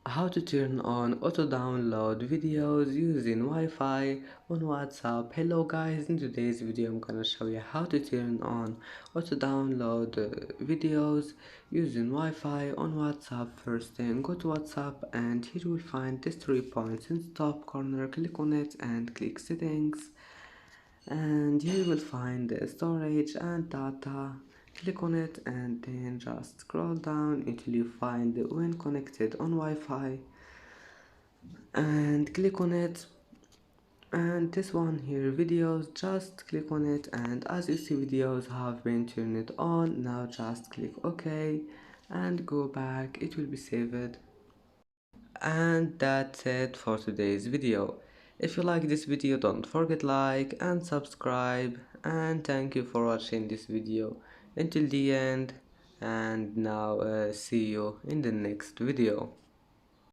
How to turn on auto download videos using Wi-Fi on WhatsApp. Hello guys, in today's video I'm gonna show you how to turn on auto download videos using Wi-Fi on WhatsApp. First thing, go to WhatsApp and here you will find these 3 points in the top corner. Click on it and click settings, and here you will find the storage and data. Click on it and then just scroll down until you find the when connected on Wi-Fi and click on it, and this one here videos, just click on it, and as you see videos have been turned on. Now just click OK and go back, it will be saved. And that's it for today's video. If you like this video, don't forget like and subscribe, and thank you for watching this video until the end. And now see you in the next video.